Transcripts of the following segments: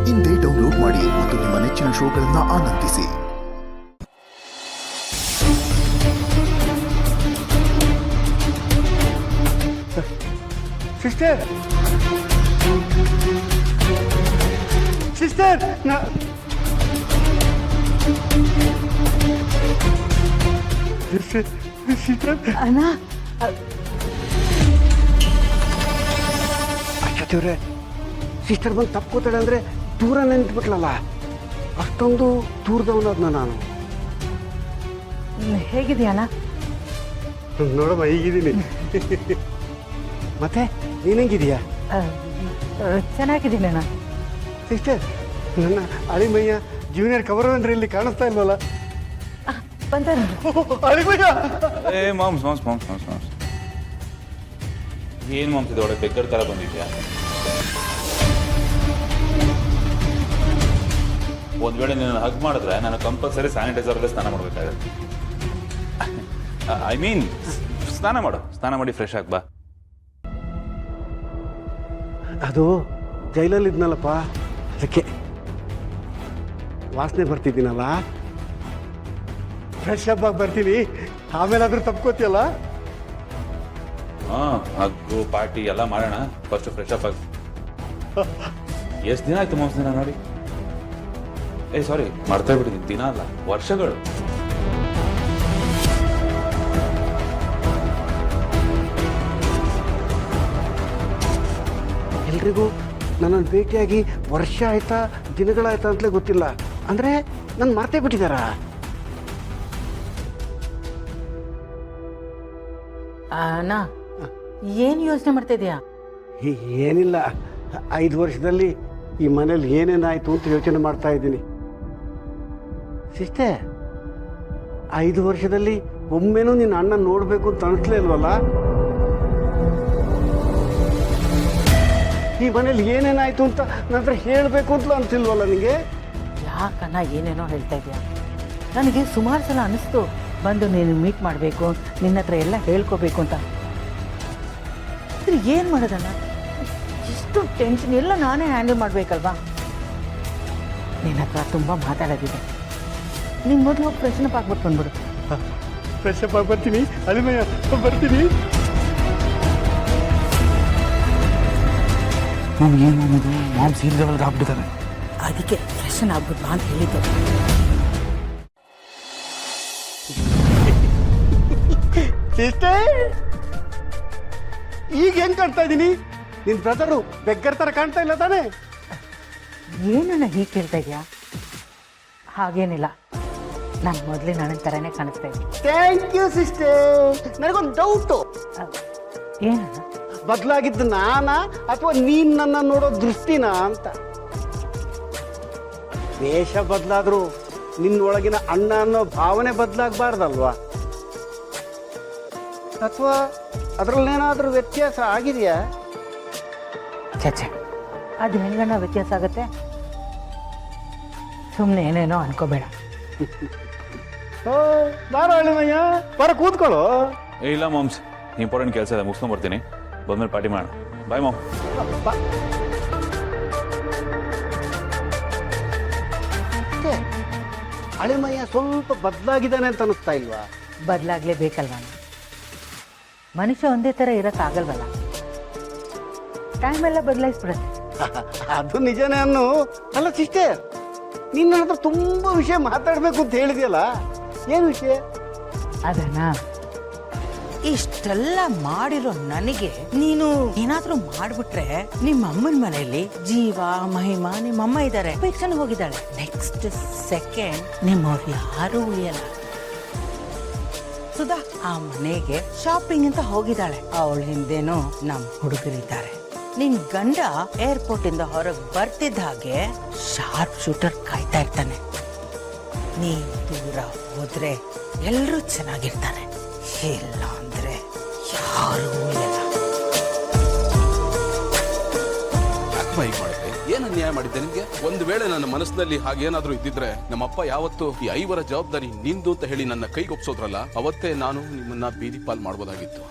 ಇಂದೇ ಡೌನ್ಲೋಡ್ ಮಾಡಿ ಮತ್ತು ನಿಮ್ಮ ನೆಚ್ಚಿನ ಶೋಗಳನ್ನು ಆನಂದಿಸಿ. ಸಿಸ್ಟರ್ ಸಿಸ್ಟರ್ ಸಿಸ್ಟರ್ ಅಣ್ಣ ಅಚ್ಚವ್ರೆ ಸಿಸ್ಟರ್ ಬಂದು ತಪ್ಕೋತಾಳೆ ಅಂದರೆ ದೂರ ನಿಂತ್ಬಿಟ್ಲಲ್ಲ, ಅಷ್ಟೊಂದು ದೂರದವನದ್ನ ನಾನು. ಹೇಗಿದೆಯಾ ಅಣ್ಣ? ನೋಡಮ್ಮ ಹೀಗಿದ್ದೀನಿ. ಮತ್ತೆ ನೀನಂಗಿದೀಯಾ? ಚೆನ್ನಾಗಿದ್ದೀನಿ ಅಣ್ಣ. ಸಿಸ್ಟರ್, ನನ್ನ ಅಳಿಮಯ್ಯ ಜೂನಿಯರ್ ಕವರ್ ಅಂದ್ರೆ ಇಲ್ಲಿ ಕಾಣಿಸ್ತಾ ಇಲ್ವಲ್ಲ? ಬಂದಾರ ಅಳಿಮಯ್ಯ! ಏ moms moms moms moms moms ಏನು ಮಾಮ್ಸ್ ಇದು? ಒಳ್ಳೆ ಬೆಕ್ಕರ್ ಥರ ಬಂದಿದ್ಯಾ? ಒಂದು ವೇಳೆ ನೀನು ಹಗ್ ಮಾಡಿದ್ರೆ ನಾನು ಕಂಪಲ್ಸರಿ ಸ್ಯಾನಿಟೈಸರಲ್ಲೇ ಸ್ನಾನ ಮಾಡಬೇಕಾಗತ್ತೆ. ಐ ಮೀನ್ ಸ್ನಾನ ಮಾಡಿ ಫ್ರೆಶ್ ಆಗಿ ಬಾ. ಅದು ಜೈಲಲ್ಲಿ ಇದ್ನಲ್ಲಪ್ಪ, ಅದಕ್ಕೆ ವಾಸನೆ ಬರ್ತಿದ್ದೀನಲ್ಲ, ಫ್ರೆಶ್ ಅಪ್ ಆಗಿ ಬರ್ತೀನಿ. ಆಮೇಲಾದ್ರೂ ತಪ್ಕೋತಿಯಲ್ಲ? ಹಾಂ, ಹಗ್ಗು ಪಾರ್ಟಿ ಎಲ್ಲ ಮಾಡೋಣ, ಫಸ್ಟ್ ಫ್ರೆಶ್ ಅಪ್ ಆಗಿ. ಎಷ್ಟು ದಿನ ಆಯ್ತು ಮಾಮ್ಸ್ ದಿನ ನೋಡಿ? ಸಾರಿ, ಮಾಡ್ತಾ ಬಿಟ್ಟಿದ್ದೀನಿ. ದಿನ ಅಲ್ಲ, ವರ್ಷಗಳು. ಎಲ್ರಿಗೂ ನನ್ನನ್ನು ಭೇಟಿಯಾಗಿ ವರ್ಷ ಆಯ್ತಾ ದಿನಗಳಾಯ್ತಾ ಅಂತಲೇ ಗೊತ್ತಿಲ್ಲ. ಅಂದರೆ ನನ್ನ ಮರ್ತೇ ಬಿಟ್ಟಿದ್ದಾರಾ? ಅಣ್ಣ, ಏನು ಯೋಚನೆ ಮಾಡ್ತಾ ಇದೀಯಾ? ಏನಿಲ್ಲ, 5 ವರ್ಷದಲ್ಲಿ ಈ ಮನೇಲಿ ಏನೇನಾಯಿತು ಅಂತ ಯೋಚನೆ ಮಾಡ್ತಾ ಇದ್ದೀನಿ. ಸಿಸ್ಟರ್, 5 ವರ್ಷದಲ್ಲಿ ಒಮ್ಮೆನೂ ನಿನ್ನ ಅಣ್ಣ ನೋಡಬೇಕು ಅಂತ ಅನಿಸ್ಲೇ ಇಲ್ವಲ್ಲ? ಈ ಮನೇಲಿ ಏನೇನಾಯಿತು ಅಂತ ನನ್ನ ಹತ್ರ ಹೇಳಬೇಕು ಅಂತಲೂ ಅನಿಸಿಲ್ವಲ್ಲ ನಿನಗೆ? ಯಾಕಣ್ಣ ಏನೇನೋ ಹೇಳ್ತಾ ಇದೀಯಾ? ನನಗೆ ಸುಮಾರು ಸಲ ಅನಿಸ್ತು ಬಂದು ನೀನು ಮೀಟ್ ಮಾಡಬೇಕು, ನಿನ್ನ ಹತ್ರ ಎಲ್ಲ ಹೇಳ್ಕೋಬೇಕು ಅಂತ. ಏನು ಮಾಡೋದಣ್ಣ, ಇಷ್ಟು ಟೆನ್ಷನ್ ಎಲ್ಲ ನಾನೇ ಹ್ಯಾಂಡಲ್ ಮಾಡಬೇಕಲ್ವಾ? ನಿನ್ನ ಹತ್ರ ತುಂಬ ಮಾತಾಡೋದಿದೆ. ನೀನು ಮೊದಲು ಹೋಗಿ ಫ್ರೆಶ್ ಅಪ್ ಆಗ್ಬಿಟ್ಟು ಬಂದ್ಬಿಡು. ಫ್ರೆಶ್ ಅಪ್ ಆಗಿ ಬರ್ತೀನಿ ಅಳಿಮಯ್ಯ, ಬರ್ತೀನಿ. ಏನು ಅನ್ನೋದು ಮಾಮ್ಸ್ ಈ ಲೆವೆಲ್ಗೆ ಆಗ್ಬಿಟ್ಟಿದ್ದಾರೆ. ಅದಕ್ಕೆ ಫ್ರೆಶನ್ ಆಗ್ಬಿಟ್ಟು ಬಾ ಅಂತ ಹೇಳಿದ್ದು. ಸಿಸ್ಟರ್, ಈಗ ಹೆಂಗ್ ಕಾಣ್ತಾ ಇದ್ದೀನಿ? ನಿನ್ ಬ್ರದರು ಬೆಗ್ಗರ್ ಥರ ಕಾಣ್ತಾ ಇಲ್ಲ ತಾನೇ? ಏನನ್ನ ಹೀಗೆ ಕೇಳ್ತಾ ಇದೆಯಾ? ಹಾಗೇನಿಲ್ಲ, ನಾನು ಮೊದಲೇ ನನ್ನ ಥರನೇ ಕಾಣಿಸ್ತಾ ಇದ್ದೀನಿ. Thank you sister. ನನಗೊಂದು ಡೌಟು, ಏನಣ್ಣ? ಬದಲಾಗಿದ್ದು ನಾನಾ ಅಥವಾ ನೀನ್ ನನ್ನ ನೋಡೋ ದೃಷ್ಟಿನಾ ಅಂತ? ವೇಷ ಬದಲಾದ್ರೂ ನಿನ್ನೊಳಗಿನ ಅಣ್ಣ ಅನ್ನೋ ಭಾವನೆ ಬದಲಾಗಬಾರ್ದಲ್ವಾ? ಅಥವಾ ಅದರಲ್ಲೇನಾದ್ರೂ ವ್ಯತ್ಯಾಸ ಆಗಿದೆಯಾ? ಚಚ್ಚೆ, ಅದು ಹೆಂಗಣ್ಣ ವ್ಯತ್ಯಾಸ ಆಗುತ್ತೆ? ಸುಮ್ಮನೆ ಏನೇನೋ ಅನ್ಕೋಬೇಡ. ಬಾರ ಅಳಿಮಯ್ಯ, ಬರ ಕೂತ್ಕೊಳ್ಳೋ. ಇಲ್ಲ ಮಾಮ್ಸ್, ಇಂಪಾರ್ಟೆಂಟ್ ಕೆಲಸ ಇದೆ, ಮುಗಿಸ್ಕೊಂಡು ಬರ್ತೀನಿ. ಬಂದ್ಮೇಲೆ ಪಾರ್ಟಿ ಮಾಡೋಣ. ಬಾಯ್ ಮಾಮ್. ಅಳಿಮಯ್ಯ ಸ್ವಲ್ಪ ಬದಲಾಗಿದ್ದಾನೆ ಅಂತ ಅನಿಸ್ತಾ ಇಲ್ವಾ? ಬದಲಾಗಲೇಬೇಕಲ್ವ? ಮನುಷ್ಯ ಒಂದೇ ಥರ ಇರೋಕ್ಕಾಗಲ್ವಲ್ಲ, ಟೈಮ್ ಎಲ್ಲ ಬದಲಾಯಿಸ್ಬಿಡುತ್ತೆ. ಅದು ನಿಜನೇ ಅನ್ನು. ಅಲ್ಲ ಸಿಸ್ಟರ್, ನಿನ್ನ ಹತ್ರ ತುಂಬ ವಿಷಯ ಮಾತಾಡಬೇಕು ಅಂತ ಹೇಳಿದೆಯಲ್ಲ, ಏನು ವಿಷಯ? ಅದನ್ನ ಇಷ್ಟೆಲ್ಲ ಮಾಡಿರೋ ನನಗೆ ನೀನು ಏನಾದ್ರೂ ಮಾಡ್ಬಿಟ್ರೆ, ನಿಮ್ಮ ಅಮ್ಮನ ಮನೆಯಲ್ಲಿ ಜೀವ ಮಹಿಮಾ ನಿಮ್ಮಮ್ಮ ಇದ್ದಾರೆ, ಪರೀಕ್ಷೆ ಹೋಗಿದ್ದಾಳೆ. ನೆಕ್ಸ್ಟ್ ಸೆಕೆಂಡ್ ನಿಮ್ಮವ್ರು ಯಾರು ಉಳಿಯಲ್ಲ. ಸುಧಾ ಆ ಮನೆಗೆ ಶಾಪಿಂಗ್ ಅಂತ ಹೋಗಿದ್ದಾಳೆ, ಅವಳ ಹಿಂದೆನೂ ನಮ್ ಹುಡುಗರಿದ್ದಾರೆ. ನಿನ್ ಗಂಡ ಏರ್ಪೋರ್ಟ್ ಇಂದ ಹೊರಗೆ ಬರ್ತಿದ್ದ ಹಾಗೆ ಶಾರ್ಪ್ ಶೂಟರ್ ಕಾಯ್ತಾ ಇರ್ತಾನೆ. ನೀ ದೂರ ಹೋದ್ರೆ ಎಲ್ಲರೂ ಚೆನ್ನಾಗಿರ್ತಾರೆ, ಇಲ್ಲ ಅಂದ್ರೆ ಯಾರು ಇಲ್ಲ. ಏನ್ ಅನ್ಯಾಯ ಮಾಡಿದ್ದೆ ನಿಮ್ಗೆ? ಒಂದು ವೇಳೆ ನನ್ನ ಮನಸ್ಸಿನಲ್ಲಿ ಹಾಗೇನಾದ್ರೂ ಇದ್ದಿದ್ರೆ ನಮ್ಮಪ್ಪ ಯಾವತ್ತು ಈ 5 ಜವಾಬ್ದಾರಿ ನಿಂದು ಅಂತ ಹೇಳಿ ನನ್ನ ಕೈಗೊಪ್ಸೋದ್ರಲ್ಲ, ಅವತ್ತೇ ನಾನು ನಿಮ್ಮನ್ನ ಬೀದಿ ಪಾಲ್ ಮಾಡ್ಬೋದಾಗಿತ್ತು.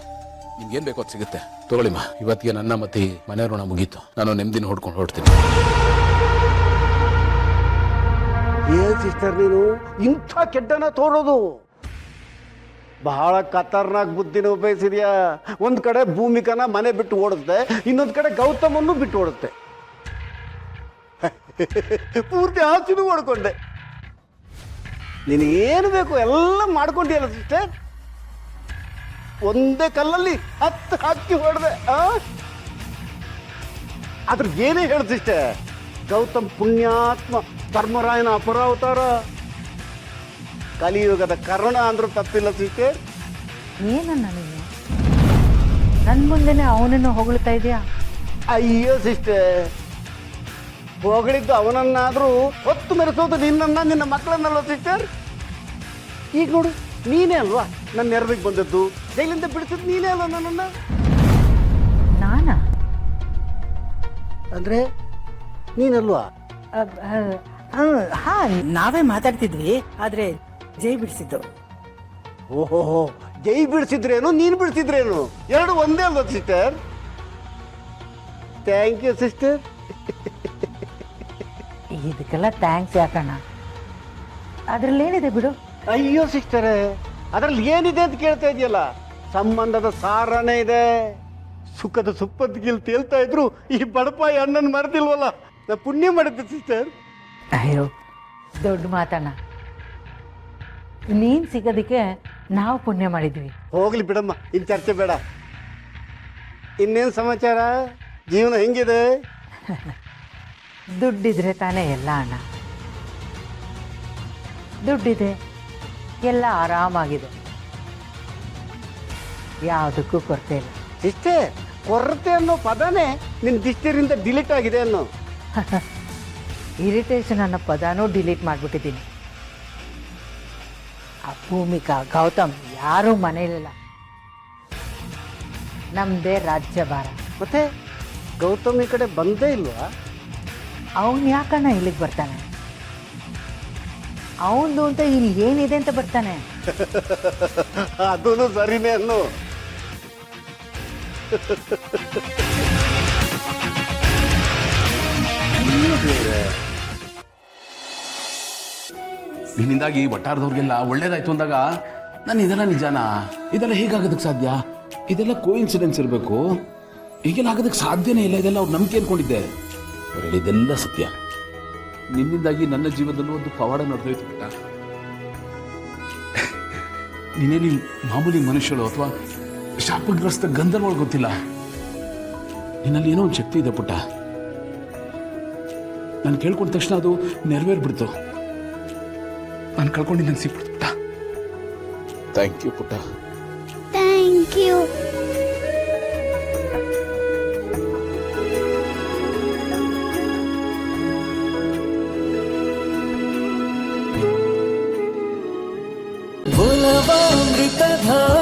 ನಿಮ್ಗೇನ್ ಬೇಕೋ ಅದು ಸಿಗುತ್ತೆ, ತಗೊಳ್ಳಿಮ್ಮ. ಇವತ್ತಿಗೆ ನನ್ನ ಮತ್ತೆ ಮನೆ ಋಣ ಮುಗೀತು. ನಾನು ನೆಮ್ಮದಿನ ಹೊಡ್ಕೊಂಡು ಹೊರಡ್ತೀನಿ. ಏನ್ ಸಿಸ್ಟರ್ ನೀನು ಇಂಥ ಕೆಡ್ಡನ ತೋರೋದು? ಬಹಳ ಖತರ್ನಾಕ್ ಬುದ್ಧಿನ ಉಪಯೋಗಿಸಿದ್ಯಾ. ಒಂದ್ ಕಡೆ ಭೂಮಿಕನ ಮನೆ ಬಿಟ್ಟು ಓಡುತ್ತೆ, ಇನ್ನೊಂದ್ ಕಡೆ ಗೌತಮನ್ನು ಬಿಟ್ಟು ಓಡುತ್ತೆ. ಪೂರ್ತಿ ಆಚೆನೂ ಓಡ್ಕೊಂಡೆ. ನಿನಗೇನು ಬೇಕು ಎಲ್ಲ ಮಾಡ್ಕೊಂಡಿಯಲ್ಲ ಸಿಸ್ಟರ್. ಒಂದೇ ಕಲ್ಲಲ್ಲಿ 10 ಹಕ್ಕಿ ಹೊಡೆದೆ. ಅದ್ರ ಏನೇ ಹೇಳ್ತಿಷ್ಟೆ, ಗೌತಮ್ ಪುಣ್ಯಾತ್ಮ, ಧರ್ಮರಾಯನ ಅಪರಾವತಾರ, ಕಲಿಯುಗದ ಕರ್ಣ ಅಂದ್ರೂ ತಪ್ಪಿಲ್ಲ ಸಿಸ್ಟರ್. ಏನನ್ನ ನೀನು ನನ್ನ ಮುಂದೆನೆ ಅವನನ್ನು ಹೊಗಳ್ತಾ ಇದೆಯಾ? ಅಯ್ಯೋ ಸಿಸ್ಟರ್, ಹೊಗಳಿದ್ದು ಅವನನ್ನಾದ್ರೂ ಹೊತ್ತು ಮೆರೆಸೋದು ನಿನ್ನನ್ನ, ನಿನ್ನ ಮಕ್ಕಳನ್ನಲ್ವ ಸಿಸ್ಟರ್. ಈಗ ನೋಡು, ನೀನೇ ಅಲ್ವಾ ನನ್ನ ನೆರವಿಗೆ ಬಂದದ್ದು, ಜೈಲಿಂದ ಬಿಡಿಸಿದ್ದು ನೀನೇ ಅಲ್ವಾ ನನ್ನನ್ನ. ನಾನಾ? ಅಂದ್ರೆ ನೀನಲ್ವಾ? ಹಾ, ನಾವೇ ಮಾತಾಡ್ತಿದ್ವಿ, ಆದ್ರೆ ಜೈ ಬಿಡಿಸಿದ್ದು. ಓಹೋ, ಜೈ ಬಿಡಿಸಿದ್ರೇನು ನೀನು ಬಿಡಿಸಿದ್ರೇನು, ಎರಡು ಒಂದೇ ಅಲ್ವಾ ಸಿಸ್ಟರ್? Thank you sister. ಇದಕ್ಕೆಲ್ಲ ಥ್ಯಾಂಕ್ಸ್ ಯಾಕಣ್ಣ, ಅದ್ರಲ್ಲೇನಿದೆ ಬಿಡು. ಅಯ್ಯೋ ಸಿಸ್ಟರೇ, ಅದ್ರಲ್ಲಿ ಏನಿದೆ ಅಂತ ಕೇಳ್ತಾ ಇದೆಯಲ್ಲ, ಸಂಬಂಧದ ಸಾರನೇ ಇದೆ. ಸುಖದ ಸುಪ್ಪತ್ತಿಗಿಲ್ ತೇಲ್ತಾ ಇದ್ರು ಈ ಬಡಪಾಯಿ ಅಣ್ಣನ ಮರೆತಿಲ್ವಲ್ಲ, ನಾ ಪುಣ್ಯ ಮಾಡುತ್ತೆ ಸಿಸ್ಟರ್. ಅಯ್ಯೋ ದೊಡ್ಡ ಮಾತಣ್ಣ, ನೀನ್ ಸಿಗೋದಕ್ಕೆ ನಾವು ಪುಣ್ಯ ಮಾಡಿದ್ವಿ. ಹೋಗ್ಲಿ ಬಿಡಮ್ಮ, ಇನ್ ಚರ್ಚೆ ಬೇಡ. ಇನ್ನೇನು ಸಮಾಚಾರ, ಜೀವನ ಹೆಂಗಿದೆ? ದುಡ್ಡಿದ್ರೆ ತಾನೇ ಎಲ್ಲ ಅಣ್ಣ. ದುಡ್ಡಿದೆ, ಎಲ್ಲ ಆರಾಮಾಗಿದೆ, ಯಾವುದಕ್ಕೂ ಕೊರತೆ ಇಲ್ಲ. ಸಿಸ್ಟರ್, ಕೊರತೆ ಅನ್ನೋ ಪದನೇ ನಿನ್ನ ದಿಷ್ಟರಿಂದ ಡಿಲೀಟ್ ಆಗಿದೆ ಅನ್ನೋ. ಇರಿಟೇಷನ್ ಅನ್ನೋ ಪದಾನೂ ಡಿಲೀಟ್ ಮಾಡಿಬಿಟ್ಟಿದ್ದೀನಿ. ಆ ಭೂಮಿಕಾ, ಗೌತಮ್ ಯಾರೂ ಮನೇಲಿಲ್ಲ, ನಮ್ಮದೇ ರಾಜ್ಯಭಾರ. ಮತ್ತೆ ಗೌತಮ್ ಈ ಕಡೆ ಬಂದೇ ಇಲ್ವಾ? ಅವನು ಯಾಕಣ್ಣ ಇಲ್ಲಿಗೆ ಬರ್ತಾನೆ? ಅವನದು ಅಂತ ಇಲ್ಲಿ ಏನಿದೆ ಅಂತ ಬರ್ತಾನೆ. ಅದೂ ಸರಿನೇ ಅನ್ನೋ. ನಿನ್ನಿಂದಾಗಿ ವಟಾರದವ್ರಿಗೆಲ್ಲ ಒಳ್ಳೇದಾಯ್ತು ಅಂದಾಗ ನಾನು ಇದೆಲ್ಲ ನಿಜಾನಾ, ಇದೆಲ್ಲ ಹೇಗಾಗೋದಕ್ಕೆ ಸಾಧ್ಯ, ಇದೆಲ್ಲ ಕೋಇನ್ಸಿಡೆನ್ಸ್ ಇರಬೇಕು, ಹೀಗೆಲ್ಲ ಆಗೋದಕ್ಕೆ ಸಾಧ್ಯನೇ ಇಲ್ಲ, ಇದೆಲ್ಲ ಅವ್ರು ನಂಬಿಕೆ ಅನ್ಕೊಂಡಿದ್ದೆ. ಅವ್ರು ಹೇಳಿದ್ದೆಲ್ಲ ಸತ್ಯ. ನಿನ್ನಿಂದಾಗಿ ನನ್ನ ಜೀವನದಲ್ಲೂ ಒಂದು ಪವಾಡ ನಡೆದೋಯ್ತು ಪುಟ್ಟ. ನೀನೇನು ಮಾಮೂಲಿ ಮನುಷ್ಯಳು ಅಥವಾ ಶಾಪಗ್ರಸ್ತ ಗಂಧರ್ವಳು ಗೊತ್ತಿಲ್ಲ, ನಿನ್ನಲ್ಲಿ ಏನೋ ಒಂದು ಶಕ್ತಿ ಇದೆ ಪುಟ್ಟ. ನಾನು ಕೇಳ್ಕೊಂಡ ತಕ್ಷಣ ಅದು ನೆರವೇರ್ಬಿಡ್ತು. ನಾನು ಕಳ್ಕೊಂಡು ನಂಗೆ ಸಿಕ್ಬಿಡ್ತು ಪುಟ್ಟ. ಥ್ಯಾಂಕ್ ಯು ಪುಟ್ಟ. Thank you. ಒಲವಾಮೃತಧಾರೆ